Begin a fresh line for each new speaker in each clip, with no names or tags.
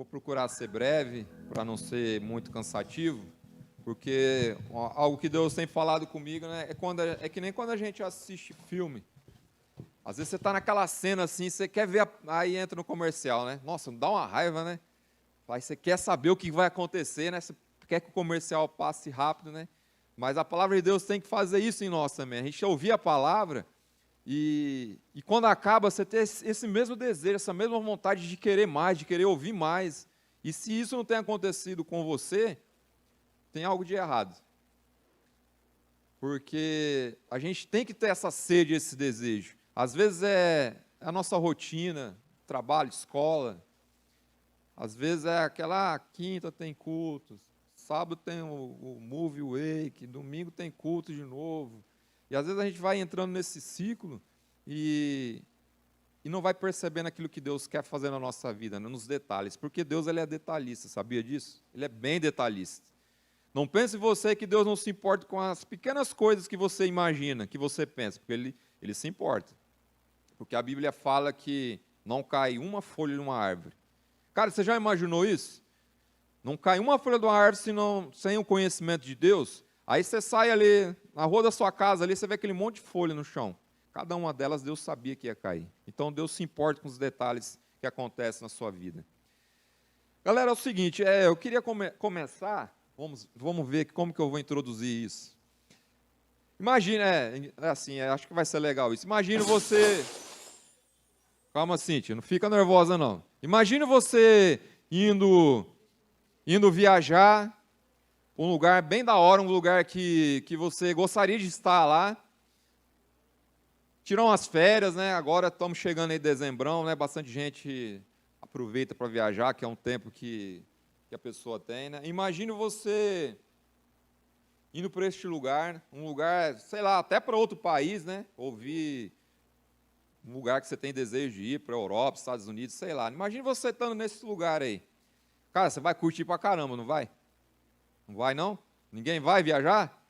procurar ser breve, para não ser muito cansativo, porque algo que Deus tem falado comigo, né, é que nem quando a gente assiste filme. Às vezes você está naquela cena assim, você quer ver, aí entra no comercial, né? Nossa, dá uma raiva, né? Aí você quer saber o que vai acontecer, né? Você quer que o comercial passe rápido, né? Mas a palavra de Deus tem que fazer isso em nós também. A gente ouvir a palavra e quando acaba, você ter esse mesmo desejo, essa mesma vontade de querer mais, de querer ouvir mais. E se isso não tem acontecido com você, tem algo de errado. Porque a gente tem que ter essa sede, esse desejo. Às vezes é a nossa rotina, trabalho, escola. Às vezes é aquela quinta tem cultos, sábado tem o Move Wake, domingo tem culto de novo. E às vezes a gente vai entrando nesse ciclo e não vai percebendo aquilo que Deus quer fazer na nossa vida, né, nos detalhes. Porque Deus ele é detalhista, sabia disso? Ele é bem detalhista. Não pense você que Deus não se importa com as pequenas coisas que você imagina, que você pensa, porque ele se importa. Porque a Bíblia fala que não cai uma folha de uma árvore. Cara, você já imaginou isso? Não cai uma folha de uma árvore sem o conhecimento de Deus? Aí você sai ali, na rua da sua casa, ali, você vê aquele monte de folha no chão. Cada uma delas Deus sabia que ia cair. Então Deus se importa com os detalhes que acontecem na sua vida. Galera, é o seguinte, eu queria começar, vamos ver como que eu vou introduzir isso. Imagina, acho que vai ser legal isso. Imagina você... Calma, Cíntia, não fica nervosa, não. Imagina você indo viajar para um lugar bem da hora, um lugar que você gostaria de estar lá. Tirar umas férias, né? Agora estamos chegando aí em dezembrão, né? Bastante gente aproveita para viajar, que é um tempo que a pessoa tem, né? Imagine você indo para este lugar, um lugar, sei lá, até para outro país, né? Ouvir um lugar que você tem desejo de ir para a Europa, Estados Unidos, sei lá. Imagine você estando nesse lugar aí. Cara, você vai curtir pra caramba, não vai? Não vai, não? Ninguém vai viajar?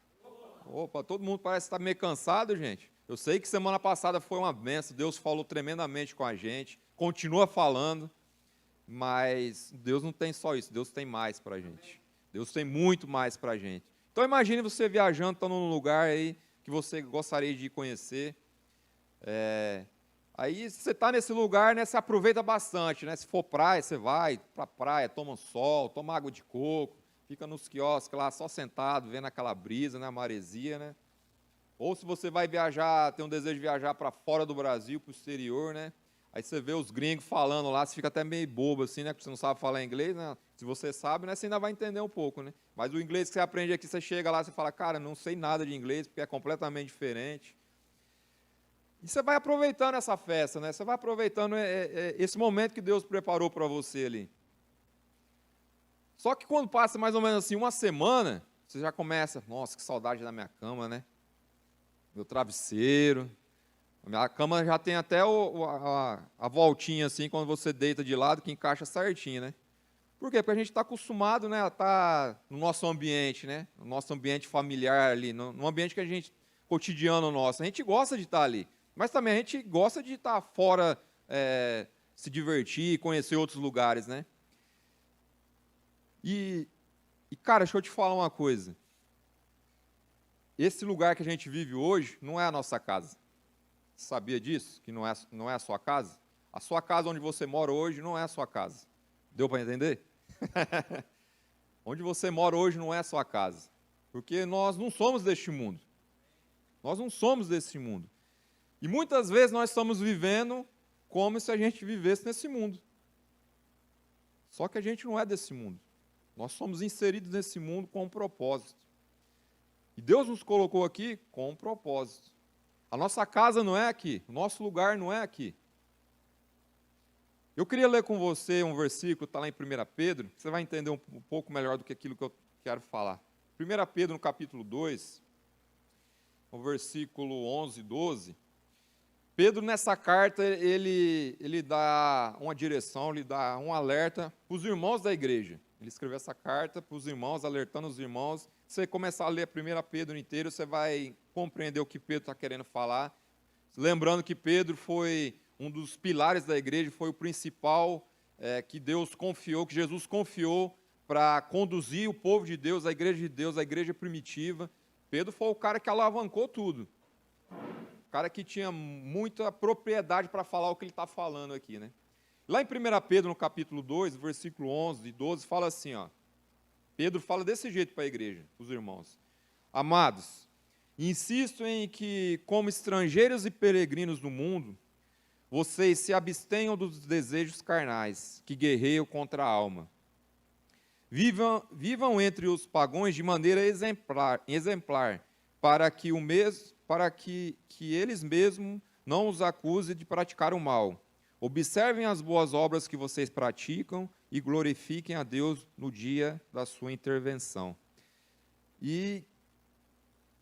Opa, todo mundo parece estar meio cansado, gente. Eu sei que semana passada foi uma benção, Deus falou tremendamente com a gente, continua falando, mas Deus não tem só isso, Deus tem mais para a gente. Deus tem muito mais para a gente. Então imagine você viajando, estando num lugar aí que você gostaria de conhecer. Aí você está nesse lugar, né, você aproveita bastante, né? Se for praia, você vai para a praia, toma sol, toma água de coco, fica nos quiosques lá, só sentado, vendo aquela brisa, né, a maresia, né? Ou se você vai viajar, tem um desejo de viajar para fora do Brasil, para o exterior, né? Aí você vê os gringos falando lá, você fica até meio bobo assim, né? Porque você não sabe falar inglês, né? Se você sabe, né, você ainda vai entender um pouco, né? Mas o inglês que você aprende aqui, você chega lá, você fala, cara, não sei nada de inglês, porque é completamente diferente. E você vai aproveitando essa festa, né? Você vai aproveitando esse momento que Deus preparou para você ali. Só que quando passa mais ou menos assim uma semana, você já começa, nossa, que saudade da minha cama, né? Meu travesseiro. A minha cama já tem até a voltinha assim, quando você deita de lado, que encaixa certinho, né? Por quê? Porque a gente está acostumado, né, a estar no nosso ambiente, né? No nosso ambiente familiar ali, no ambiente que a gente, cotidiano nosso. A gente gosta de estar ali. Mas também a gente gosta de estar fora, se divertir, conhecer outros lugares, né? E, cara, deixa eu te falar uma coisa. Esse lugar que a gente vive hoje não é a nossa casa. Você sabia disso? Que não é a sua casa? A sua casa onde você mora hoje não é a sua casa. Deu para entender? Onde você mora hoje não é a sua casa. Porque nós não somos deste mundo. Nós não somos desse mundo. E muitas vezes nós estamos vivendo como se a gente vivesse nesse mundo. Só que a gente não é desse mundo. Nós somos inseridos nesse mundo com um propósito. E Deus nos colocou aqui com um propósito. A nossa casa não é aqui, o nosso lugar não é aqui. Eu queria ler com você um versículo, está lá em 1 Pedro, você vai entender um pouco melhor do que aquilo que eu quero falar. 1 Pedro, no capítulo 2, no versículo 11 e 12, Pedro, nessa carta, ele dá uma direção, ele dá um alerta para os irmãos da igreja. Ele escreveu essa carta para os irmãos, alertando os irmãos. Se você começar a ler 1 Pedro inteiro, você vai compreender o que Pedro está querendo falar. Lembrando que Pedro foi um dos pilares da igreja, foi o principal que Deus confiou, que Jesus confiou para conduzir o povo de Deus, a igreja primitiva. Pedro foi o cara que alavancou tudo. O cara que tinha muita propriedade para falar o que ele está falando aqui, né? Lá em 1 Pedro, no capítulo 2, versículo 11 e 12, fala assim, ó. Pedro fala desse jeito para a igreja, os irmãos. Amados, insisto em que, como estrangeiros e peregrinos no mundo, vocês se abstenham dos desejos carnais que guerreiam contra a alma. Vivam entre os pagãos de maneira exemplar para que eles mesmos não os acusem de praticar o mal. Observem as boas obras que vocês praticam e glorifiquem a Deus no dia da sua intervenção. E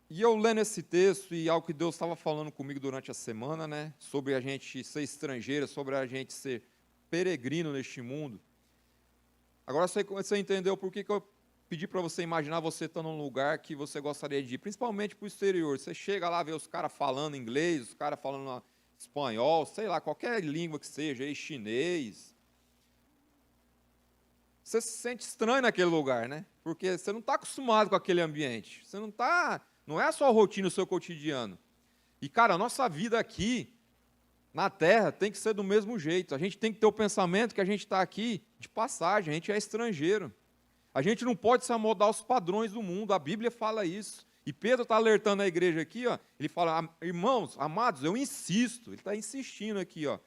eu lendo esse texto e algo que Deus estava falando comigo durante a semana, né, sobre a gente ser estrangeiro, sobre a gente ser peregrino neste mundo. Agora você entendeu por que eu pedi para você imaginar você estando num lugar que você gostaria de ir, principalmente para o exterior. Você chega lá, vê os caras falando inglês, os caras falando espanhol, sei lá, qualquer língua que seja, chinês. Você se sente estranho naquele lugar, né? Porque você não está acostumado com aquele ambiente. Você não é a sua rotina, o seu cotidiano. E, cara, a nossa vida aqui, na Terra, tem que ser do mesmo jeito. A gente tem que ter o pensamento que a gente está aqui de passagem, a gente é estrangeiro. A gente não pode se amoldar aos padrões do mundo, a Bíblia fala isso. E Pedro está alertando a igreja aqui, ó, ele fala, irmãos, amados, eu insisto, ele está insistindo aqui, ó,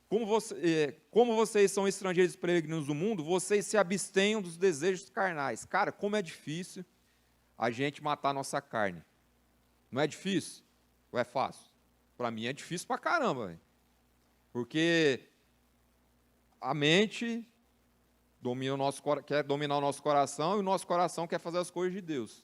como vocês são estrangeiros e peregrinos do mundo, vocês se abstenham dos desejos carnais. Cara, como é difícil a gente matar a nossa carne. Não é difícil? Ou é fácil? Para mim é difícil pra caramba, véio. Porque a mente quer dominar o nosso coração e o nosso coração quer fazer as coisas de Deus.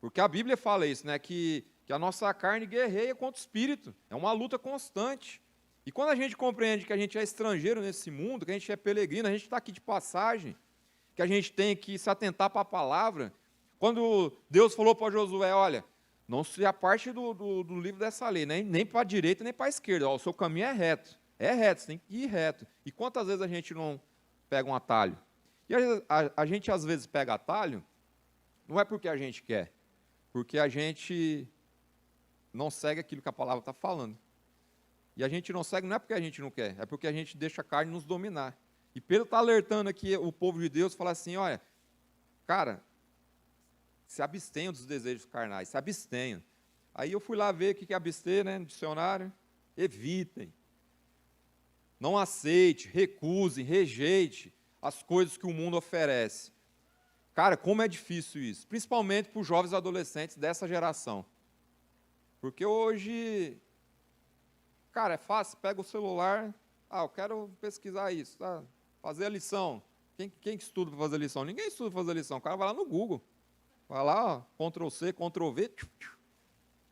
Porque a Bíblia fala isso, né? Que a nossa carne guerreia contra o espírito. É uma luta constante. E quando a gente compreende que a gente é estrangeiro nesse mundo, que a gente é peregrino, a gente está aqui de passagem, que a gente tem que se atentar para a palavra. Quando Deus falou para Josué, olha, não se aparte do livro dessa lei, nem para a direita nem para a esquerda. Ó, o seu caminho é reto, você tem que ir reto. E quantas vezes a gente não pega um atalho? E a gente às vezes pega atalho, não é porque a gente quer, porque a gente não segue aquilo que a palavra está falando. E a gente não segue não é porque a gente não quer, é porque a gente deixa a carne nos dominar. E Pedro está alertando aqui o povo de Deus, fala assim, olha, cara, se abstenham dos desejos carnais, se abstenham. Aí eu fui lá ver o que é abster, né, no dicionário. Evitem, não aceite, recuse, rejeite as coisas que o mundo oferece. Cara, como é difícil isso, principalmente para os jovens adolescentes dessa geração. Porque hoje, cara, é fácil, pega o celular, eu quero pesquisar isso, tá? Fazer a lição. Quem que estuda para fazer a lição? Ninguém estuda para fazer a lição, o cara vai lá no Google. Vai lá, ó, Ctrl+C, Ctrl+V.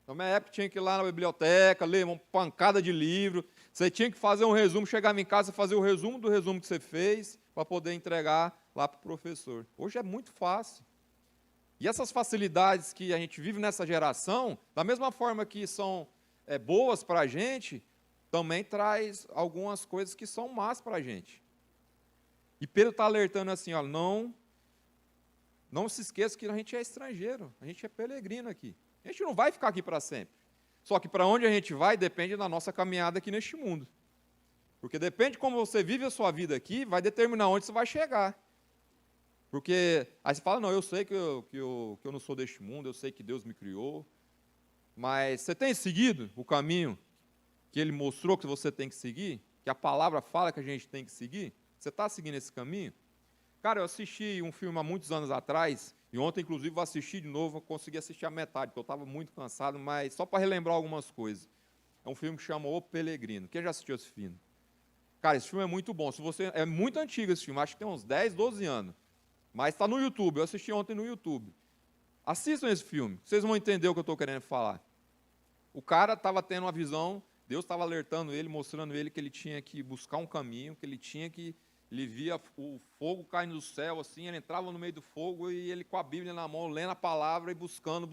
Na minha época tinha que ir lá na biblioteca, ler uma pancada de livro. Você tinha que fazer um resumo, chegava em casa e fazer o resumo do resumo que você fez para poder entregar lá para o professor. Hoje é muito fácil. E essas facilidades que a gente vive nessa geração, da mesma forma que são boas para a gente, também traz algumas coisas que são más para a gente. E Pedro está alertando assim, ó, não se esqueça que a gente é estrangeiro, a gente é peregrino aqui. A gente não vai ficar aqui para sempre. Só que para onde a gente vai depende da nossa caminhada aqui neste mundo. Porque depende de como você vive a sua vida aqui, vai determinar onde você vai chegar. Porque aí você fala, não, eu sei que eu não sou deste mundo, eu sei que Deus me criou, mas você tem seguido o caminho que Ele mostrou que você tem que seguir? Que a palavra fala que a gente tem que seguir? Você está seguindo esse caminho? Cara, eu assisti um filme há muitos anos atrás, e ontem, inclusive, eu assisti de novo, eu consegui assistir a metade, porque eu estava muito cansado, mas só para relembrar algumas coisas. É um filme que chama O Peregrino. Quem já assistiu esse filme? Cara, esse filme é muito bom. É muito antigo esse filme, acho que tem uns 10, 12 anos. Mas está no YouTube, eu assisti ontem no YouTube. Assistam esse filme, vocês vão entender o que eu estou querendo falar. O cara estava tendo uma visão, Deus estava alertando ele, mostrando ele que ele tinha que buscar um caminho, que ele tinha que... Ele via o fogo caindo do céu, assim, ele entrava no meio do fogo e ele com a Bíblia na mão, lendo a palavra e buscando.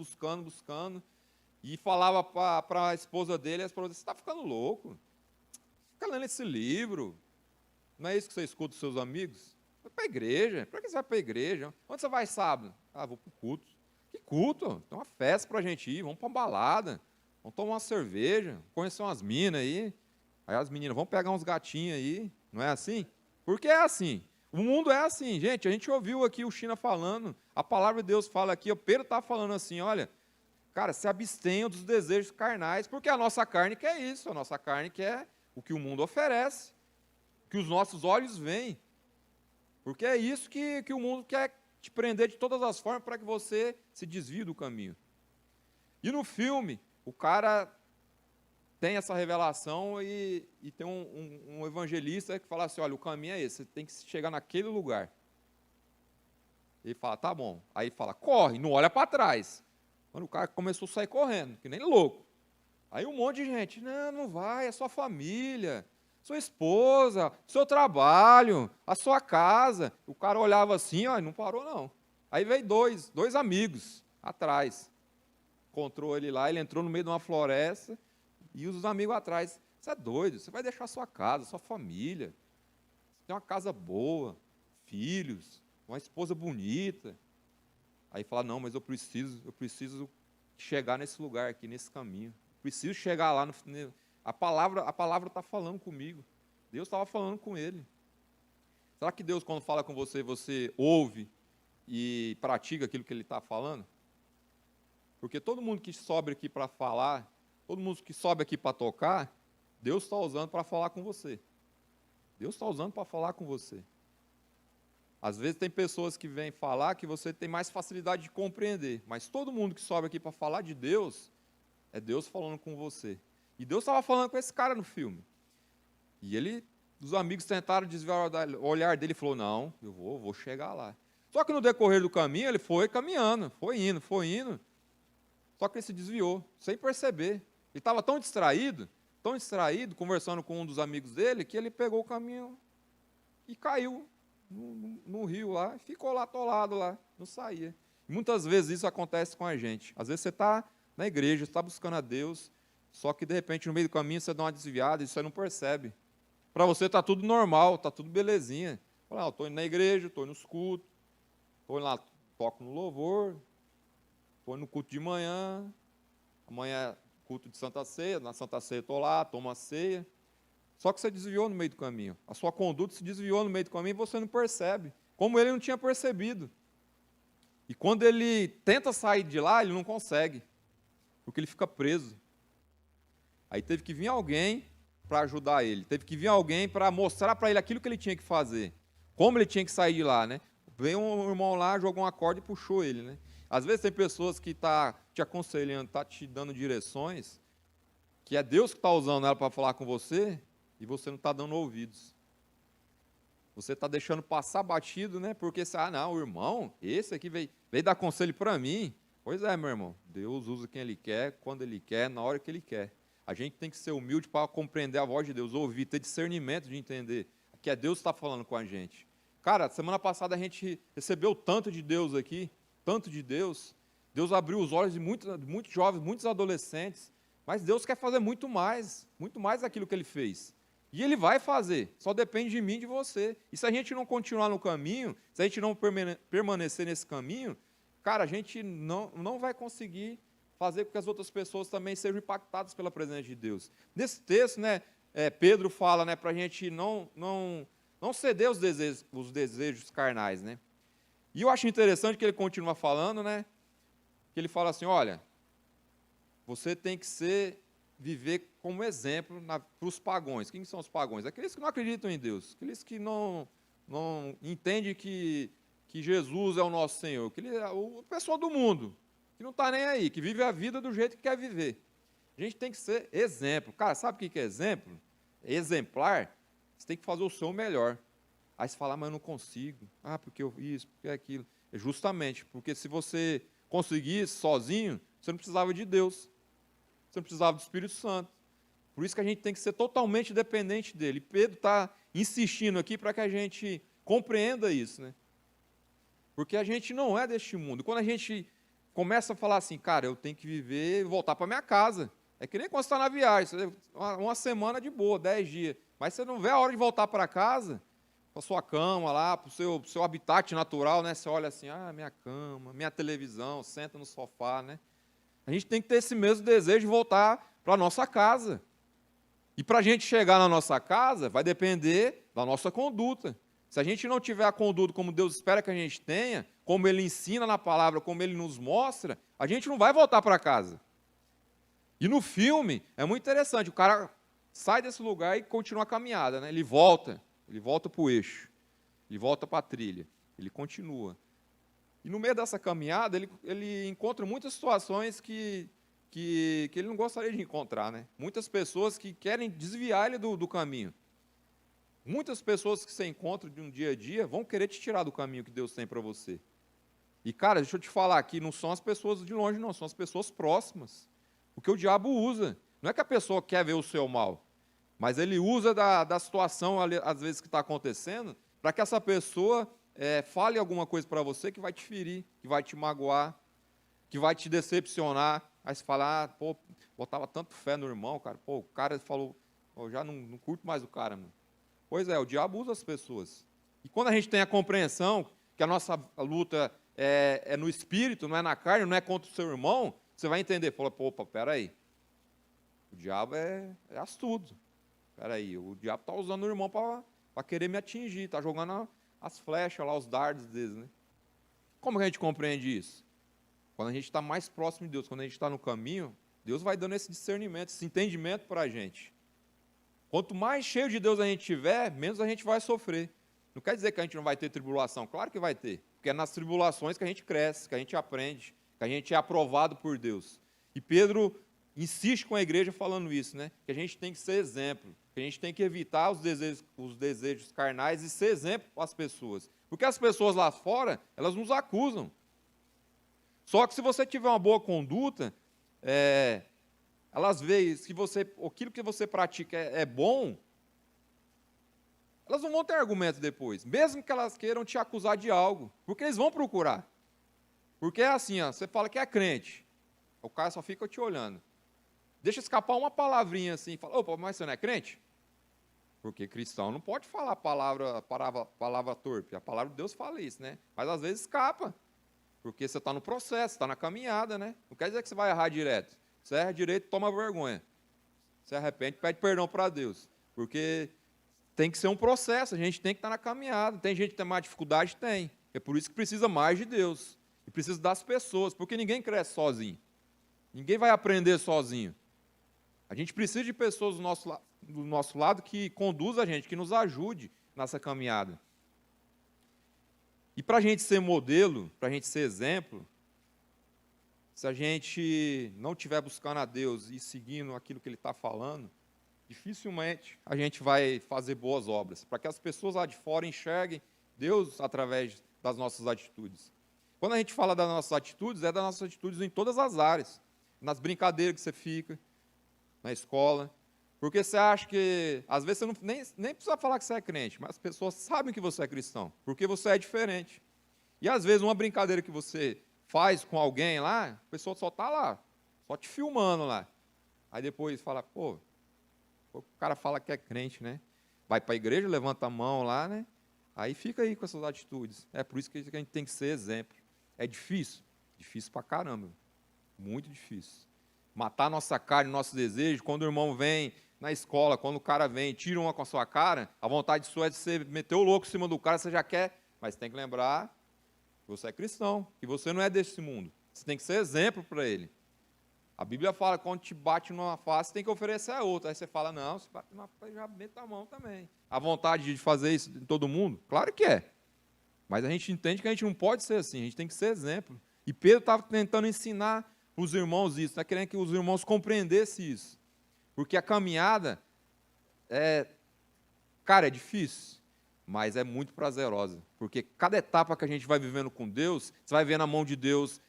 E falava para a esposa dele, a esposa disse, você está ficando louco? Fica lendo esse livro. Não é isso que você escuta dos seus amigos? Vai para a igreja. Para que você vai para a igreja? Onde você vai sábado? Ah, vou para o culto. Que culto? Tem uma festa para a gente ir, vamos para uma balada, vamos tomar uma cerveja, conhecer umas minas aí. Aí as meninas, vamos pegar uns gatinhos aí. Não é assim? Porque é assim. O mundo é assim, gente. A gente ouviu aqui o China falando, a palavra de Deus fala aqui, o Pedro está falando assim, olha, cara, se abstenham dos desejos carnais, porque a nossa carne quer isso, a nossa carne quer o que o mundo oferece, o que os nossos olhos veem. Porque é isso que o mundo quer te prender de todas as formas para que você se desvie do caminho. E no filme, o cara tem essa revelação e tem um evangelista que fala assim, olha, o caminho é esse, você tem que chegar naquele lugar. Ele fala, tá bom. Aí fala, corre, não olha para trás. Quando o cara começou a sair correndo, que nem louco. Aí um monte de gente, não vai, é sua família, sua esposa, seu trabalho, a sua casa. O cara olhava assim, ó, e não parou não. Aí veio dois amigos atrás. Encontrou ele lá, ele entrou no meio de uma floresta, e os amigos atrás, você é doido, você vai deixar sua casa, sua família, você tem uma casa boa, filhos, uma esposa bonita. Aí fala, não, mas eu preciso chegar nesse lugar aqui, nesse caminho. Preciso chegar lá, a palavra está falando comigo. Deus estava falando com ele. Será que Deus, quando fala com você, você ouve e pratica aquilo que ele está falando? Porque todo mundo que sobe aqui para falar, todo mundo que sobe aqui para tocar, Deus está usando para falar com você. Deus está usando para falar com você. Às vezes tem pessoas que vêm falar que você tem mais facilidade de compreender, mas todo mundo que sobe aqui para falar de Deus, é Deus falando com você. E Deus estava falando com esse cara no filme. E os amigos tentaram desviar o olhar dele e falou, não, eu vou chegar lá. Só que no decorrer do caminho, ele foi caminhando, foi indo. Só que ele se desviou, sem perceber. Ele estava tão distraído, conversando com um dos amigos dele, que ele pegou o caminho e caiu no rio lá, e ficou lá atolado lá, não saía. E muitas vezes isso acontece com a gente. Às vezes você está na igreja, está buscando a Deus, só que de repente no meio do caminho você dá uma desviada e você não percebe. Para você está tudo normal, está tudo belezinha. Fala, estou indo na igreja, estou indo nos cultos, estou lá, toco no louvor, estou indo no culto de manhã, amanhã culto de Santa Ceia, na Santa Ceia estou lá, tomo a ceia. Só que você desviou no meio do caminho. A sua conduta se desviou no meio do caminho e você não percebe. Como ele não tinha percebido. E quando ele tenta sair de lá, ele não consegue. Porque ele fica preso. Aí teve que vir alguém para ajudar ele. Teve que vir alguém para mostrar para ele aquilo que ele tinha que fazer. Como ele tinha que sair de lá, né? Veio um irmão lá, jogou uma corda e puxou ele, né? Às vezes tem pessoas que estão te aconselhando, estão te dando direções, que é Deus que está usando ela para falar com você, e você não está dando ouvidos. Você está deixando passar batido, né? Porque não, o irmão, esse aqui veio dar conselho para mim. Pois é, meu irmão, Deus usa quem Ele quer, quando Ele quer, na hora que Ele quer. A gente tem que ser humilde para compreender a voz de Deus, ouvir, ter discernimento de entender que é Deus que está falando com a gente. Cara, semana passada a gente recebeu tanto de Deus aqui, tanto de Deus. Deus abriu os olhos de muitos jovens, muitos adolescentes, mas Deus quer fazer muito mais daquilo que Ele fez. E Ele vai fazer, só depende de mim e de você. E se a gente não continuar no caminho, se a gente não permanecer nesse caminho, cara, a gente não vai conseguir fazer com que as outras pessoas também sejam impactadas pela presença de Deus. Nesse texto, né, Pedro fala, né, para a gente não ceder os desejos carnais. Né? E eu acho interessante que ele continua falando, né, que ele fala assim, olha, você tem que viver como exemplo para os pagãos. Quem são os pagãos? Aqueles que não acreditam em Deus, aqueles que não entendem que Jesus é o nosso Senhor, o pessoal do mundo, que não está nem aí, que vive a vida do jeito que quer viver. A gente tem que ser exemplo. Cara, sabe o que é exemplo? Exemplar, você tem que fazer o seu melhor. Aí você fala, mas eu não consigo. Porque isso, porque aquilo. É justamente, porque se você conseguisse sozinho, você não precisava de Deus. Você não precisava do Espírito Santo. Por isso que a gente tem que ser totalmente dependente dele. E Pedro está insistindo aqui para que a gente compreenda isso, né? Porque a gente não é deste mundo. Quando a gente começa a falar assim, cara, eu tenho que viver e voltar para minha casa. É que nem quando você está na viagem, uma semana de boa, 10 dias. Mas você não vê a hora de voltar para casa, para sua cama lá, para o seu habitat natural, né? Você olha assim, minha cama, minha televisão, senta no sofá, né? A gente tem que ter esse mesmo desejo de voltar para a nossa casa. E para a gente chegar na nossa casa, vai depender da nossa conduta. Se a gente não tiver a conduta como Deus espera que a gente tenha, como Ele ensina na palavra, como Ele nos mostra, a gente não vai voltar para casa. E no filme, é muito interessante, o cara sai desse lugar e continua a caminhada, né? Ele volta para o eixo, ele volta para a trilha, ele continua. E no meio dessa caminhada, ele encontra muitas situações que ele não gostaria de encontrar, né? Muitas pessoas que querem desviar ele do caminho. Muitas pessoas que você encontra de um dia a dia vão querer te tirar do caminho que Deus tem para você. E, cara, deixa eu te falar aqui, não são as pessoas de longe, não, são as pessoas próximas. O que o diabo usa. Não é que a pessoa quer ver o seu mal, mas ele usa da situação, às vezes, que está acontecendo, para que essa pessoa fale alguma coisa para você que vai te ferir, que vai te magoar, que vai te decepcionar. Aí você fala, pô, botava tanto fé no irmão, cara. Pô, o cara falou, eu já não curto mais o cara, mano. Pois é, o diabo usa as pessoas. E quando a gente tem a compreensão que a nossa luta é no espírito, não é na carne, não é contra o seu irmão, você vai entender. Fala, pô, opa, peraí. O diabo é astuto. Peraí, o diabo está usando o irmão para querer me atingir, está jogando as flechas lá, os dardos deles, né? Como que a gente compreende isso? Quando a gente está mais próximo de Deus, quando a gente está no caminho, Deus vai dando esse discernimento, esse entendimento para a gente. Quanto mais cheio de Deus a gente tiver, menos a gente vai sofrer. Não quer dizer que a gente não vai ter tribulação, claro que vai ter, porque é nas tribulações que a gente cresce, que a gente aprende, que a gente é aprovado por Deus. E Pedro insiste com a igreja falando isso, né? Que a gente tem que ser exemplo, que a gente tem que evitar os desejos carnais e ser exemplo para as pessoas. Porque as pessoas lá fora, elas nos acusam. Só que se você tiver uma boa conduta, elas veem que aquilo que você pratica é bom, elas não vão ter argumento depois, mesmo que elas queiram te acusar de algo, porque eles vão procurar. Porque é assim, você fala que é crente, o cara só fica te olhando. Deixa escapar uma palavrinha assim, fala, opa, mas você não é crente? Porque cristão não pode falar palavra torpe, a palavra de Deus fala isso, né? Mas às vezes escapa, porque você está no processo, está na caminhada, né? Não quer dizer que você vai errar direto. Você erra direito, toma vergonha. Se arrepende, pede perdão para Deus. Porque tem que ser um processo, a gente tem que estar na caminhada. Tem gente que tem mais dificuldade? Tem. É por isso que precisa mais de Deus. E precisa das pessoas, porque ninguém cresce sozinho. Ninguém vai aprender sozinho. A gente precisa de pessoas do nosso lado que conduzam a gente, que nos ajude nessa caminhada. E para a gente ser modelo, para a gente ser exemplo, se a gente não estiver buscando a Deus e seguindo aquilo que Ele está falando, dificilmente a gente vai fazer boas obras, para que as pessoas lá de fora enxerguem Deus através das nossas atitudes. Quando a gente fala das nossas atitudes, é das nossas atitudes em todas as áreas, nas brincadeiras que você fica, na escola, porque você acha que, às vezes, você nem precisa falar que você é crente, mas as pessoas sabem que você é cristão, porque você é diferente. E, às vezes, uma brincadeira que você faz com alguém lá, a pessoa só está lá, só te filmando lá. Aí depois fala, pô, o cara fala que é crente, né? Vai para a igreja, levanta a mão lá, né? Aí fica aí com essas atitudes. É por isso que a gente tem que ser exemplo. É difícil? Difícil pra caramba. Muito difícil. Matar nossa carne, nosso desejo. Quando o irmão vem na escola, quando o cara vem, tira uma com a sua cara, a vontade sua é de você meter o louco em cima do cara, você já quer. Mas tem que lembrar que você é cristão, que você não é desse mundo. Você tem que ser exemplo para ele. A Bíblia fala que quando te bate numa face, tem que oferecer a outra. Aí você fala, não, se bate numa face, já mete a mão também. A vontade de fazer isso em todo mundo? Claro que é. Mas a gente entende que a gente não pode ser assim, a gente tem que ser exemplo. E Pedro estava tentando ensinar para os irmãos isso, está querendo que os irmãos compreendessem isso. Porque a caminhada é difícil, mas é muito prazerosa. Porque cada etapa que a gente vai vivendo com Deus, você vai vendo a mão de Deus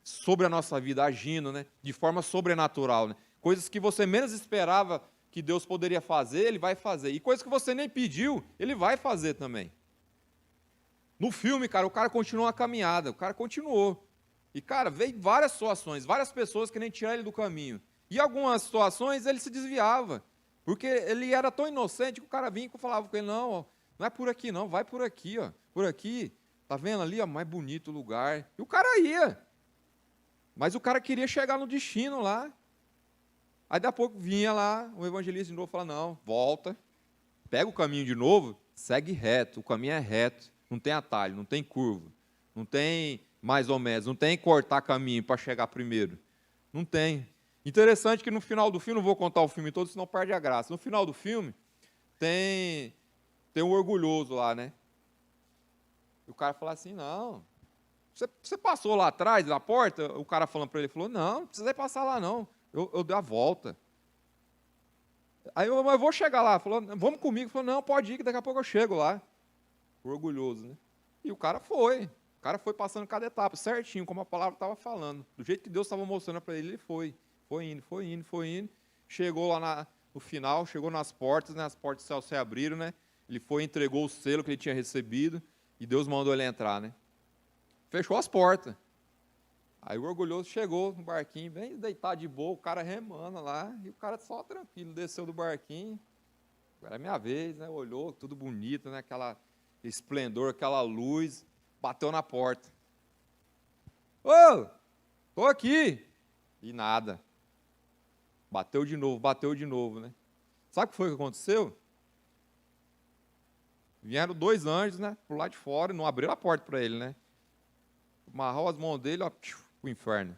sobre a nossa vida, agindo, né, de forma sobrenatural. Né? Coisas que você menos esperava que Deus poderia fazer, Ele vai fazer. E coisas que você nem pediu, Ele vai fazer também. No filme, cara, o cara continuou a caminhada, o cara continuou. E, cara, veio várias situações, várias pessoas querendo tirar ele do caminho. E algumas situações ele se desviava, porque ele era tão inocente que o cara vinha e falava com ele, não, Não é por aqui não, vai por aqui, ó. Por aqui, tá vendo ali, ó, mais bonito o lugar. E o cara ia. Mas o cara queria chegar no destino lá. Aí daqui a pouco vinha lá o evangelista de novo e falava, não, volta, pega o caminho de novo, segue reto, o caminho é reto, não tem atalho, não tem curva, não tem mais ou menos, não tem cortar caminho para chegar primeiro. Não tem. Interessante que no final do filme, não vou contar o filme todo, senão perde a graça. No final do filme, tem um orgulhoso lá, né? E o cara fala assim, não, você passou lá atrás, na porta? O cara falando para ele, falou, não precisei passar lá não, eu dei a volta. Aí eu vou chegar lá, falou, vamos comigo. Falou, não, pode ir, que daqui a pouco eu chego lá. Orgulhoso, né? E o cara foi passando cada etapa, certinho, como a palavra estava falando. Do jeito que Deus estava mostrando para ele, ele foi. Foi indo. Chegou lá no final, chegou nas portas, né? As portas do céu se abriram, né? Ele foi, entregou o selo que ele tinha recebido, e Deus mandou ele entrar, né? Fechou as portas. Aí o orgulhoso chegou no barquinho, bem deitado de boa, o cara remando lá, e o cara só tranquilo, desceu do barquinho. Agora é minha vez, né? Olhou, tudo bonito, né? Aquela esplendor, aquela luz, bateu na porta. Ô, tô aqui. E nada. Bateu de novo, né? Sabe o que foi que aconteceu? Vieram 2 anjos, né? Por lá de fora, e não abriram a porta para ele, né? Amarrou as mãos dele, ó, para o inferno.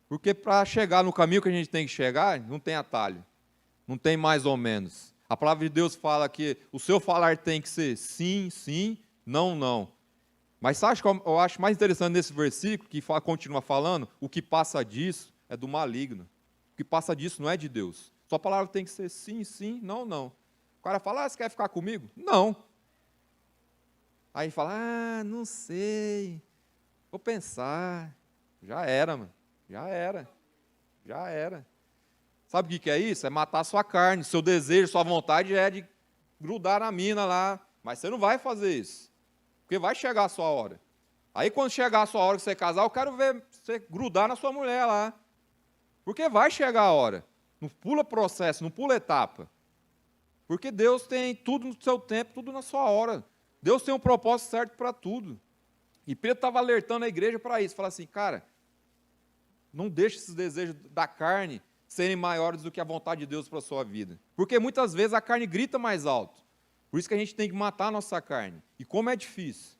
Porque para chegar no caminho que a gente tem que chegar, não tem atalho. Não tem mais ou menos. A palavra de Deus fala que o seu falar tem que ser sim, sim, não, não. Mas sabe o que eu acho mais interessante nesse versículo, que continua falando? O que passa disso é do maligno. O que passa disso não é de Deus. Sua palavra tem que ser sim, sim, não, não. O cara fala, você quer ficar comigo? Não. Aí fala, não sei. Vou pensar. Já era, mano. Já era. Sabe o que é isso? É matar a sua carne. Seu desejo, sua vontade é de grudar na mina lá. Mas você não vai fazer isso. Porque vai chegar a sua hora. Aí quando chegar a sua hora que você casar, eu quero ver você grudar na sua mulher lá. Porque vai chegar a hora. Não pula processo, não pula etapa. Porque Deus tem tudo no seu tempo, tudo na sua hora. Deus tem um propósito certo para tudo. E Pedro estava alertando a igreja para isso. Fala assim, cara, não deixe esses desejos da carne serem maiores do que a vontade de Deus para a sua vida. Porque muitas vezes a carne grita mais alto. Por isso que a gente tem que matar a nossa carne. E como é difícil.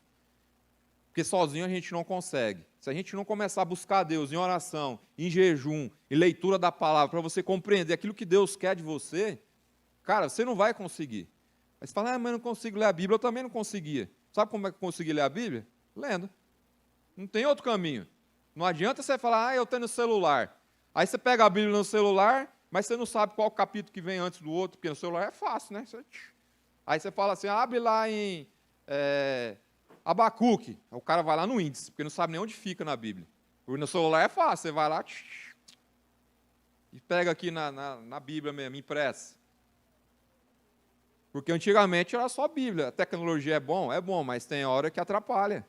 Porque sozinho a gente não consegue. Se a gente não começar a buscar a Deus em oração, em jejum, em leitura da palavra, para você compreender aquilo que Deus quer de você, cara, você não vai conseguir. Aí você fala, mas eu não consigo ler a Bíblia. Eu também não conseguia. Sabe como é que eu consegui ler a Bíblia? Lendo. Não tem outro caminho. Não adianta você falar, eu tenho no celular. Aí você pega a Bíblia no celular, mas você não sabe qual capítulo que vem antes do outro, porque no celular é fácil, né? Aí você fala assim, abre lá em Abacuque. O cara vai lá no índice, porque não sabe nem onde fica na Bíblia. Porque no celular é fácil, você vai lá e pega aqui na Bíblia mesmo, impressa. Porque antigamente era só Bíblia. A tecnologia é bom, mas tem hora que atrapalha.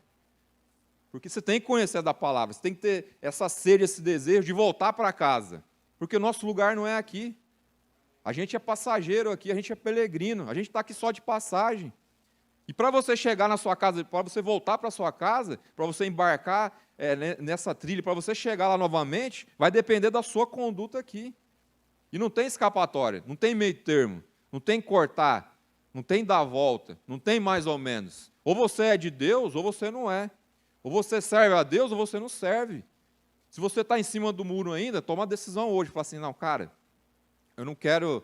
Porque você tem que conhecer da palavra, você tem que ter essa sede, esse desejo de voltar para casa. Porque o nosso lugar não é aqui. A gente é passageiro aqui, a gente é peregrino, a gente está aqui só de passagem. E para você chegar na sua casa, para você voltar para a sua casa, para você embarcar nessa trilha, para você chegar lá novamente, vai depender da sua conduta aqui. E não tem escapatória, não tem meio termo, não tem cortar, não tem dar volta, não tem mais ou menos. Ou você é de Deus, ou você não é. Ou você serve a Deus, ou você não serve. Se você está em cima do muro ainda, toma a decisão hoje. Fala assim, não, cara, eu não quero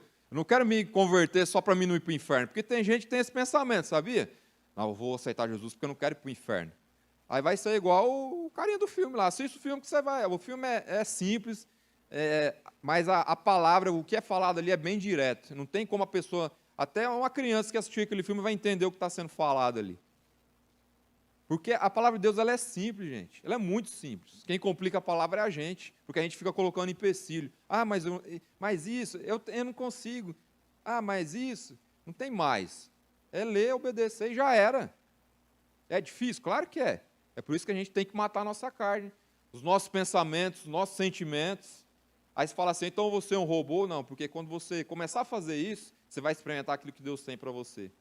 me converter só para mim não ir para o inferno. Porque tem gente que tem esse pensamento, sabia? Não, eu vou aceitar Jesus porque eu não quero ir para o inferno. Aí vai ser igual o carinha do filme lá. Assiste o filme que você vai. O filme é simples, mas a palavra, o que é falado ali é bem direto. Não tem como a pessoa, até uma criança que assistir aquele filme vai entender o que está sendo falado ali. Porque a palavra de Deus ela é simples, gente. Ela é muito simples. Quem complica a palavra é a gente, porque a gente fica colocando empecilho. Mas isso, eu não consigo. Mas isso, não tem mais. É ler, obedecer e já era. É difícil? Claro que é. É por isso que a gente tem que matar a nossa carne, os nossos pensamentos, os nossos sentimentos. Aí você fala assim, então você é um robô? Não, porque quando você começar a fazer isso, você vai experimentar aquilo que Deus tem para você.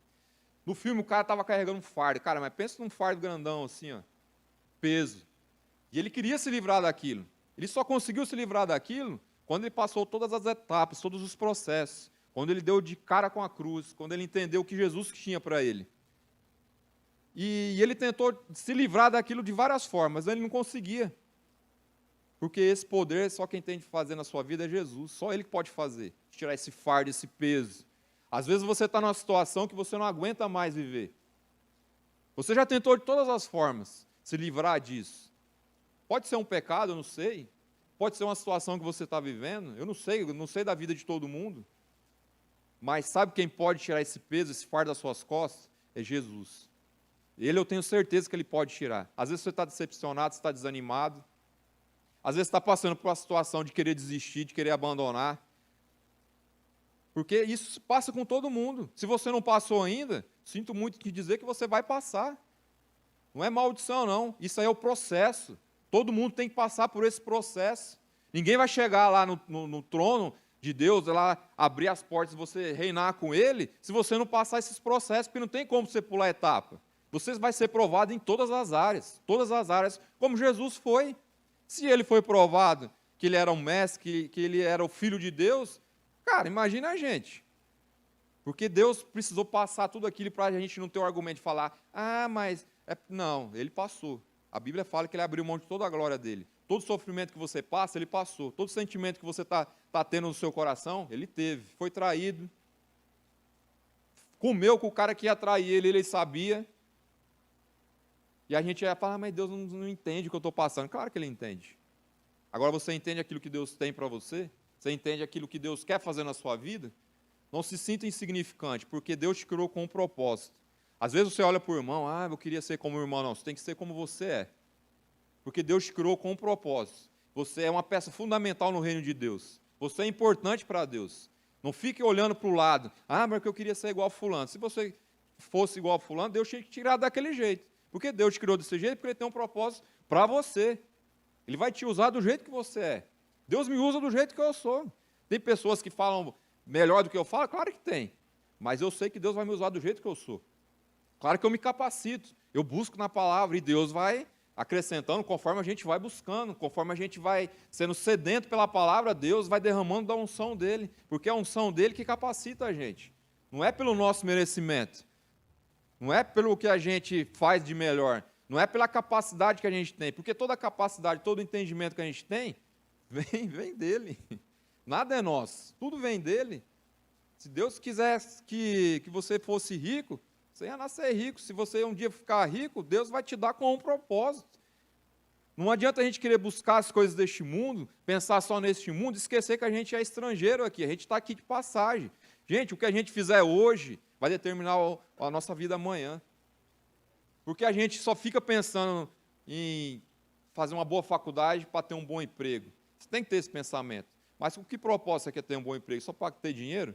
No filme o cara estava carregando um fardo. Cara, mas pensa num fardo grandão assim, ó, peso. E ele queria se livrar daquilo. Ele só conseguiu se livrar daquilo quando ele passou todas as etapas, todos os processos. Quando ele deu de cara com a cruz, quando ele entendeu o que Jesus tinha para ele. E ele tentou se livrar daquilo de várias formas, mas ele não conseguia. Porque esse poder, só quem tem de fazer na sua vida é Jesus. Só Ele que pode fazer, tirar esse fardo, esse peso. Às vezes você está numa situação que você não aguenta mais viver. Você já tentou de todas as formas se livrar disso. Pode ser um pecado, eu não sei. Pode ser uma situação que você está vivendo, eu não sei da vida de todo mundo. Mas sabe quem pode tirar esse peso, esse fardo das suas costas? É Jesus. Ele eu tenho certeza que Ele pode tirar. Às vezes você está decepcionado, você está desanimado. Às vezes está passando por uma situação de querer desistir, de querer abandonar. Porque isso passa com todo mundo. Se você não passou ainda, sinto muito te dizer que você vai passar. Não é maldição, não. Isso aí é o processo. Todo mundo tem que passar por esse processo. Ninguém vai chegar lá no trono de Deus, lá abrir as portas e você reinar com Ele, se você não passar esses processos, porque não tem como você pular etapa. Você vai ser provado em todas as áreas, como Jesus foi. Se ele foi provado que ele era um mestre, que ele era o filho de Deus, cara, imagina a gente. Porque Deus precisou passar tudo aquilo para a gente não ter o argumento de falar, mas... Não, ele passou. A Bíblia fala que ele abriu mão de toda a glória dele. Todo sofrimento que você passa, ele passou. Todo sentimento que você está tendo no seu coração, ele teve. Foi traído. Comeu com o cara que ia trair ele sabia. E a gente ia falar, mas Deus não entende o que eu estou passando. Claro que Ele entende. Agora você entende aquilo que Deus tem para você? Você entende aquilo que Deus quer fazer na sua vida? Não se sinta insignificante, porque Deus te criou com um propósito. Às vezes você olha para o irmão, eu queria ser como o irmão. Não, você tem que ser como você é. Porque Deus te criou com um propósito. Você é uma peça fundamental no reino de Deus. Você é importante para Deus. Não fique olhando para o lado, mas eu queria ser igual a fulano. Se você fosse igual a fulano, Deus tinha que tirar daquele jeito. Porque Deus te criou desse jeito, porque Ele tem um propósito para você. Ele vai te usar do jeito que você é. Deus me usa do jeito que eu sou. Tem pessoas que falam melhor do que eu falo? Claro que tem. Mas eu sei que Deus vai me usar do jeito que eu sou. Claro que eu me capacito. Eu busco na palavra e Deus vai acrescentando conforme a gente vai buscando, conforme a gente vai sendo sedento pela palavra, Deus vai derramando da unção dEle. Porque é a unção dEle que capacita a gente. Não é pelo nosso merecimento. Não é pelo que a gente faz de melhor, não é pela capacidade que a gente tem, porque toda a capacidade, todo o entendimento que a gente tem, vem dele. Nada é nosso, tudo vem dele. Se Deus quisesse que você fosse rico, você ia nascer rico. Se você um dia ficar rico, Deus vai te dar com um propósito. Não adianta a gente querer buscar as coisas deste mundo, pensar só neste mundo, esquecer que a gente é estrangeiro aqui, a gente está aqui de passagem. Gente, o que a gente fizer hoje vai determinar a nossa vida amanhã. Porque a gente só fica pensando em fazer uma boa faculdade para ter um bom emprego. Você tem que ter esse pensamento. Mas com que propósito você quer ter um bom emprego? Só para ter dinheiro?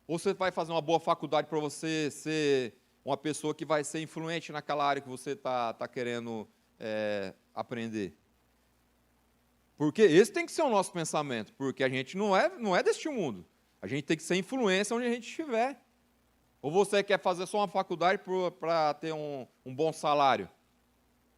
Ou você vai fazer uma boa faculdade para você ser uma pessoa que vai ser influente naquela área que você está querendo aprender? Porque esse tem que ser o nosso pensamento, porque a gente não é deste mundo. A gente tem que ser influência onde a gente estiver. Ou você quer fazer só uma faculdade para ter um bom salário?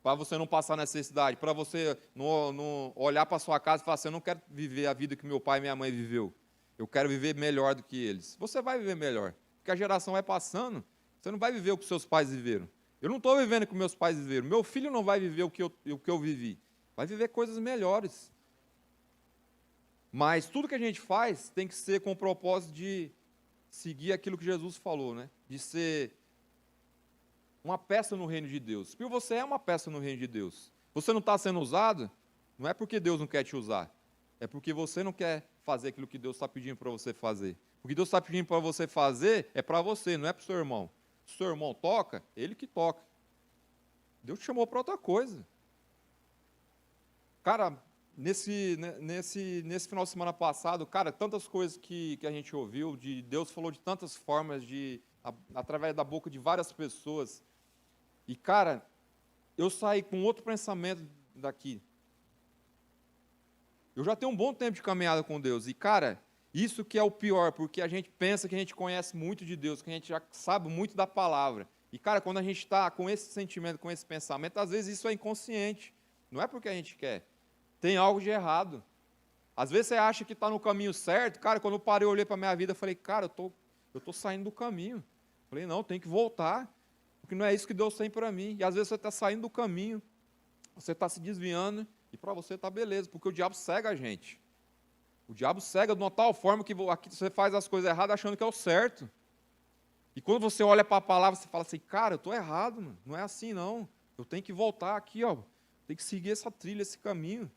Para você não passar necessidade? Para você não olhar para a sua casa e falar assim, eu não quero viver a vida que meu pai e minha mãe viveu. Eu quero viver melhor do que eles. Você vai viver melhor. Porque a geração vai passando, você não vai viver o que seus pais viveram. Eu não estou vivendo o que meus pais viveram. Meu filho não vai viver o que eu vivi. Vai viver coisas melhores. Mas tudo que a gente faz tem que ser com o propósito de seguir aquilo que Jesus falou, né? De ser uma peça no reino de Deus. Porque você é uma peça no reino de Deus. Você não está sendo usado, não é porque Deus não quer te usar. É porque você não quer fazer aquilo que Deus está pedindo para você fazer. O que Deus está pedindo para você fazer é para você, não é para o seu irmão. Se o seu irmão toca, ele que toca. Deus te chamou para outra coisa. Cara, nesse final de semana passado, cara, tantas coisas que a gente ouviu, Deus falou de tantas formas, através da boca de várias pessoas. E, cara, eu saí com outro pensamento daqui. Eu já tenho um bom tempo de caminhada com Deus. E, cara, Isso que é o pior, porque a gente pensa que a gente conhece muito de Deus, que a gente já sabe muito da palavra. E, cara, quando a gente está com esse sentimento, com esse pensamento, às vezes isso é inconsciente. Não é porque a gente quer. Tem algo de errado. Às vezes você acha que está no caminho certo. Cara, quando eu parei, eu olhei para a minha vida, eu falei, cara, eu tô saindo do caminho. Eu falei, não, tem que voltar, porque não é isso que Deus tem para mim. E às vezes você está saindo do caminho, você está se desviando, e para você está beleza, porque o diabo cega a gente. O diabo cega de uma tal forma que você faz as coisas erradas achando que é o certo. E quando você olha para a palavra, você fala assim, cara, eu estou errado, mano. Não é assim não. Eu tenho que voltar aqui, ó. Tenho que seguir essa trilha, esse caminho.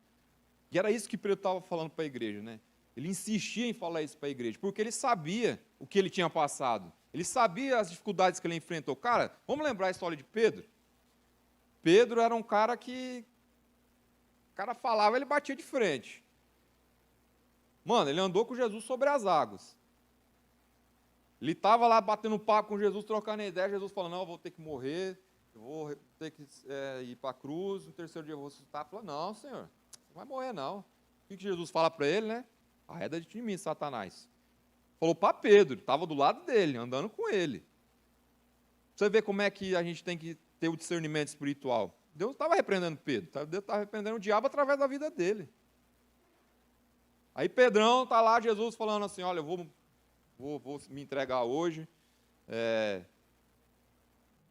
E era isso que Pedro estava falando para a igreja, né? Ele insistia em falar isso para a igreja, porque ele sabia o que ele tinha passado. Ele sabia as dificuldades que ele enfrentou. Cara, vamos lembrar a história de Pedro? Pedro era um cara que... O cara falava, ele batia de frente. Mano, ele andou com Jesus sobre as águas. Ele estava lá batendo papo com Jesus, trocando ideia. Jesus falou, não, eu vou ter que morrer, eu vou ter que ir para a cruz, no terceiro dia eu vou ressuscitar. Ele falou, não, Senhor, não vai morrer não. O que Jesus fala para ele, né? Arreda de mim, Satanás. Falou para Pedro, estava do lado dele, andando com ele. Você vê como é que a gente tem que ter o discernimento espiritual. Deus estava repreendendo Pedro, Deus estava repreendendo o diabo através da vida dele. Aí Pedrão está lá, Jesus falando assim, olha, eu vou me entregar hoje,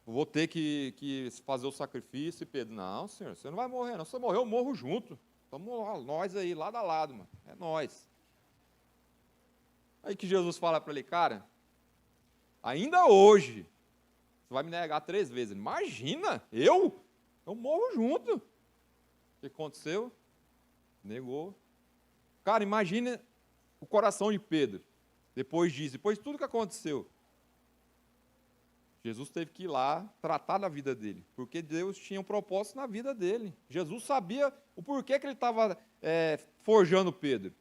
vou ter que fazer o sacrifício. E Pedro, não, Senhor, você não vai morrer não, se você morrer eu morro junto. Estamos nós aí, lado a lado, mano, é nós. Aí que Jesus fala para ele, cara, ainda hoje, você vai me negar 3 vezes. Ele, imagina, eu morro junto. O que aconteceu? Negou. Cara, imagina o coração de Pedro, depois de tudo que aconteceu. Jesus teve que ir lá tratar da vida dele, porque Deus tinha um propósito na vida dele. Jesus sabia o porquê que ele estava forjando Pedro.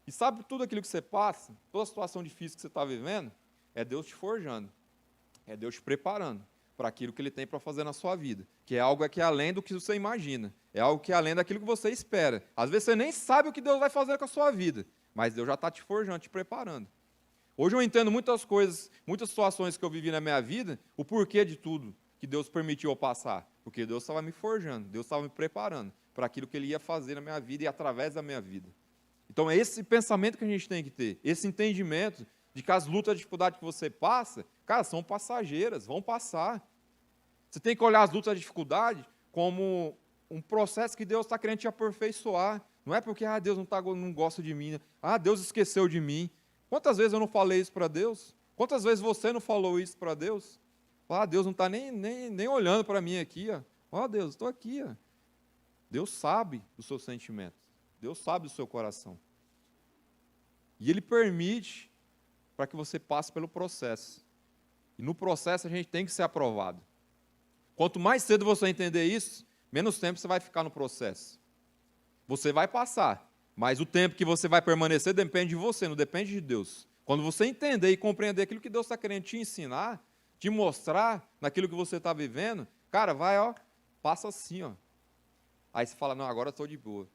E sabe tudo aquilo que você passa, toda a situação difícil que você está vivendo, é Deus te forjando, é Deus te preparando para aquilo que Ele tem para fazer na sua vida, que é algo que é além do que você imagina, é algo que é além daquilo que você espera. Às vezes você nem sabe o que Deus vai fazer com a sua vida, mas Deus já está te forjando, te preparando. Hoje eu entendo muitas coisas, muitas situações que eu vivi na minha vida, o porquê de tudo que Deus permitiu eu passar, porque Deus estava me forjando, Deus estava me preparando para aquilo que Ele ia fazer na minha vida e através da minha vida. Então é esse pensamento que a gente tem que ter, esse entendimento de que as lutas, as dificuldades que você passa, cara, são passageiras, vão passar. Você tem que olhar as lutas, as dificuldades como um processo que Deus está querendo te aperfeiçoar. Não é porque Deus não gosta de mim, Deus esqueceu de mim. Quantas vezes eu não falei isso para Deus? Quantas vezes você não falou isso para Deus? Deus não está nem olhando para mim aqui. Deus, estou aqui. Deus sabe dos seus sentimentos. Deus sabe do seu coração. E Ele permite para que você passe pelo processo. E no processo a gente tem que ser aprovado. Quanto mais cedo você entender isso, menos tempo você vai ficar no processo. Você vai passar, mas o tempo que você vai permanecer depende de você, não depende de Deus. Quando você entender e compreender aquilo que Deus está querendo te ensinar, te mostrar naquilo que você está vivendo, cara, vai, passa assim, Aí você fala, não, agora eu estou de boa.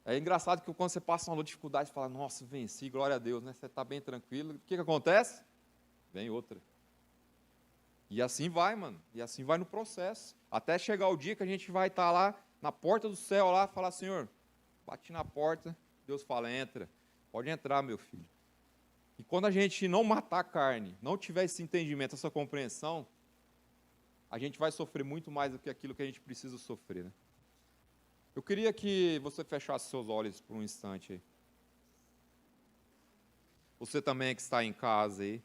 É engraçado que quando você passa uma dificuldade, você fala, nossa, venci, glória a Deus, né? Você está bem tranquilo. O que acontece? Vem outra. E assim vai, mano. E assim vai no processo. Até chegar o dia que a gente vai estar lá, na porta do céu, lá, falar, Senhor, bate na porta, Deus fala, entra. Pode entrar, meu filho. E quando a gente não matar a carne, não tiver esse entendimento, essa compreensão, a gente vai sofrer muito mais do que aquilo que a gente precisa sofrer, né? Eu queria que você fechasse seus olhos por um instante aí. Você também que está em casa aí.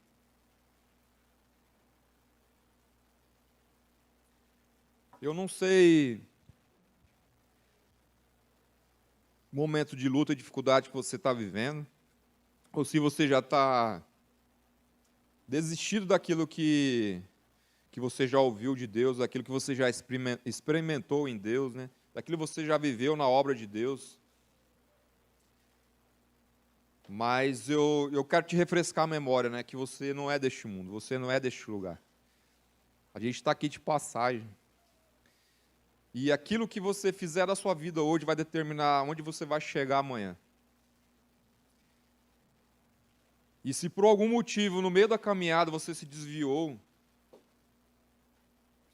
Eu não sei o momento de luta e dificuldade que você está vivendo, ou se você já está desistido daquilo que você já ouviu de Deus, daquilo que você já experimentou em Deus, né? Daquilo que você já viveu na obra de Deus. Mas eu quero te refrescar a memória, né? Que você não é deste mundo, você não é deste lugar. A gente está aqui de passagem. E aquilo que você fizer da sua vida hoje vai determinar onde você vai chegar amanhã. E se por algum motivo, no meio da caminhada, você se desviou,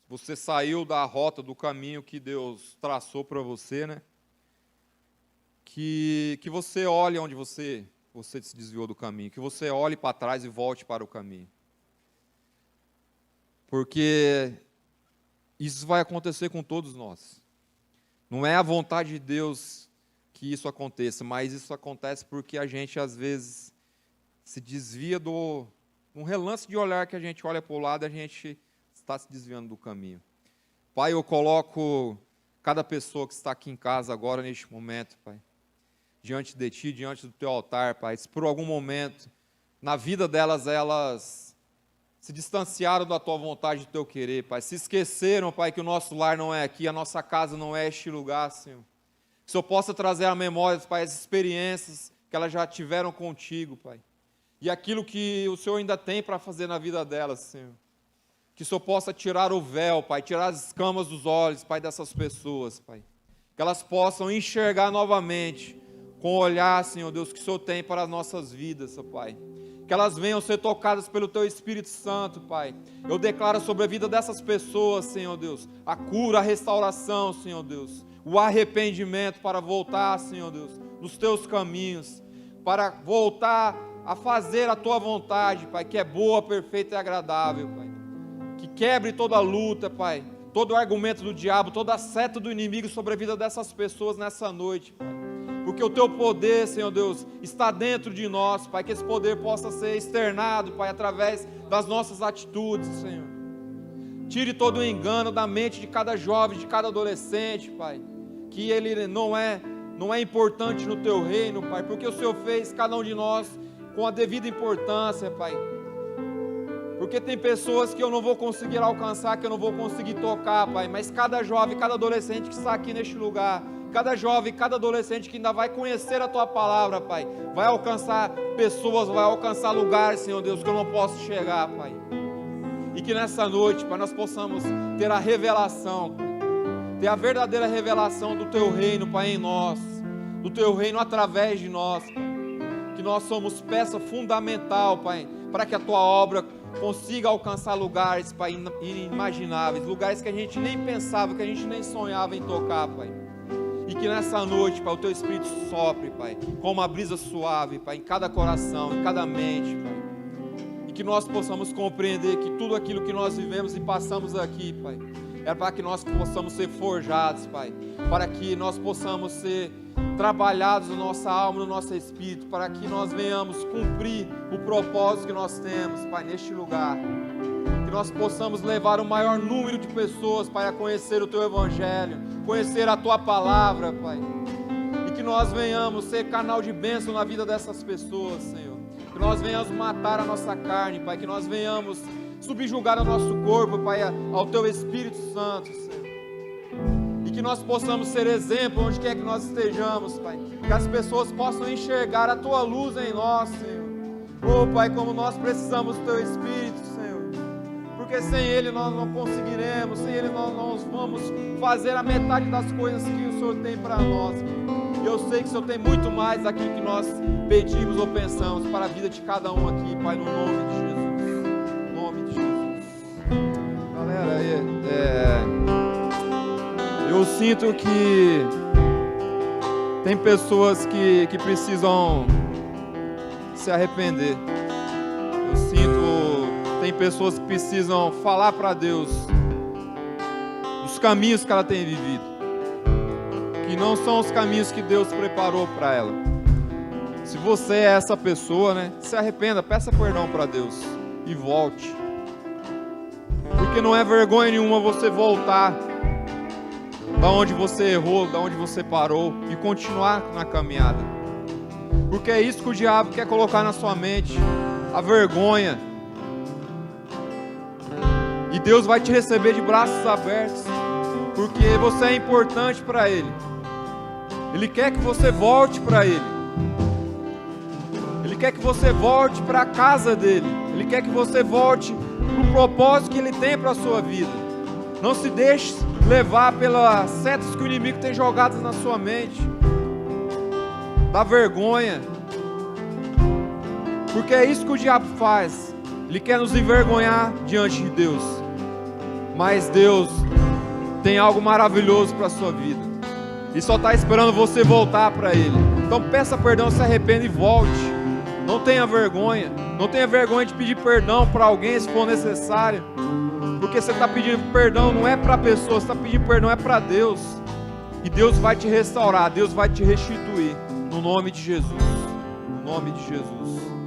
você saiu da rota, do caminho que Deus traçou para você, né? Que você olhe onde você se desviou do caminho, que você olhe para trás e volte para o caminho. Porque isso vai acontecer com todos nós. Não é a vontade de Deus que isso aconteça, mas isso acontece porque a gente, às vezes, se desvia um relance de olhar que a gente olha para o lado, a gente está se desviando do caminho. Pai, eu coloco cada pessoa que está aqui em casa agora, neste momento, Pai, diante de Ti, diante do Teu altar, Pai. Se por algum momento, na vida delas, elas se distanciaram da Tua vontade, do Teu querer, Pai. Se esqueceram, Pai, que o nosso lar não é aqui, a nossa casa não é este lugar, Senhor. Que o Senhor possa trazer à memória, Pai, as experiências que elas já tiveram contigo, Pai. E aquilo que o Senhor ainda tem para fazer na vida delas, Senhor. Que o Senhor possa tirar o véu, Pai, tirar as escamas dos olhos, Pai, dessas pessoas, Pai. Que elas possam enxergar novamente com o olhar, Senhor Deus, que o Senhor tem para as nossas vidas, Senhor Pai. Que elas venham ser tocadas pelo Teu Espírito Santo, Pai. Eu declaro sobre a vida dessas pessoas, Senhor Deus, a cura, a restauração, Senhor Deus. O arrependimento para voltar, Senhor Deus, nos Teus caminhos. Para voltar a fazer a Tua vontade, Pai, que é boa, perfeita e agradável, Pai. Que quebre toda luta, Pai, todo argumento do diabo, toda a seta do inimigo sobre a vida dessas pessoas nessa noite, Pai. Porque o Teu poder, Senhor Deus, está dentro de nós, Pai, que esse poder possa ser externado, Pai, através das nossas atitudes, Senhor. Tire todo o engano da mente de cada jovem, de cada adolescente, Pai, que ele não é importante no Teu reino, Pai, porque o Senhor fez cada um de nós com a devida importância, Pai. Porque tem pessoas que eu não vou conseguir alcançar, que eu não vou conseguir tocar, Pai, mas cada jovem, cada adolescente que está aqui neste lugar, cada jovem, cada adolescente que ainda vai conhecer a Tua palavra, Pai, vai alcançar pessoas, vai alcançar lugares, Senhor Deus, que eu não posso chegar, Pai. E que nessa noite, Pai, nós possamos ter a revelação, Pai, ter a verdadeira revelação do Teu reino, Pai, em nós, do Teu reino através de nós, Pai. Que nós somos peça fundamental, Pai, para que a Tua obra consiga alcançar lugares, Pai, inimagináveis, lugares que a gente nem pensava, que a gente nem sonhava em tocar, Pai. E que nessa noite, Pai, o Teu Espírito sopre, Pai, como uma brisa suave, Pai, em cada coração, em cada mente, Pai. E que nós possamos compreender que tudo aquilo que nós vivemos e passamos aqui, Pai, é para que nós possamos ser forjados, Pai, para que nós possamos ser trabalhados na nossa alma, no nosso espírito, para que nós venhamos cumprir o propósito que nós temos, Pai, neste lugar. Que nós possamos levar o maior número de pessoas, Pai, a conhecer o Teu Evangelho, conhecer a Tua palavra, Pai. E que nós venhamos ser canal de bênção na vida dessas pessoas, Senhor. Que nós venhamos matar a nossa carne, Pai, que nós venhamos subjugar o nosso corpo, Pai, ao Teu Espírito Santo, Senhor. E que nós possamos ser exemplo onde quer que nós estejamos, Pai. Que as pessoas possam enxergar a Tua luz em nós, Senhor. Oh, Pai, como nós precisamos do Teu Espírito, Senhor. Porque sem Ele nós não conseguiremos, sem Ele nós vamos fazer a metade das coisas que o Senhor tem para nós, Pai. E eu sei que o Senhor tem muito mais daquilo que nós pedimos ou pensamos para a vida de cada um aqui, Pai, no nome de Jesus. No nome de Jesus. Galera, eu sinto que tem pessoas que precisam se arrepender. Eu sinto, tem pessoas que precisam falar para Deus dos caminhos que ela tem vivido, que não são os caminhos que Deus preparou para ela. Se você é essa pessoa, né, se arrependa, peça perdão para Deus e volte. Porque não é vergonha nenhuma você voltar da onde você errou, da onde você parou e continuar na caminhada. Porque é isso que o diabo quer colocar na sua mente, a vergonha. E Deus vai te receber de braços abertos, porque você é importante para Ele. Ele quer que você volte para Ele. Ele quer que você volte para a casa dEle. Ele quer que você volte para o propósito que Ele tem para a sua vida. Não se deixe levar pelas setas que o inimigo tem jogadas na sua mente, da vergonha. Porque é isso que o diabo faz. Ele quer nos envergonhar diante de Deus. Mas Deus tem algo maravilhoso para a sua vida. E só está esperando você voltar para Ele. Então peça perdão, se arrependa e volte. Não tenha vergonha. Não tenha vergonha de pedir perdão para alguém se for necessário. Porque você está pedindo perdão não é para a pessoa, você está pedindo perdão é para Deus. E Deus vai te restaurar, Deus vai te restituir. No nome de Jesus. No nome de Jesus.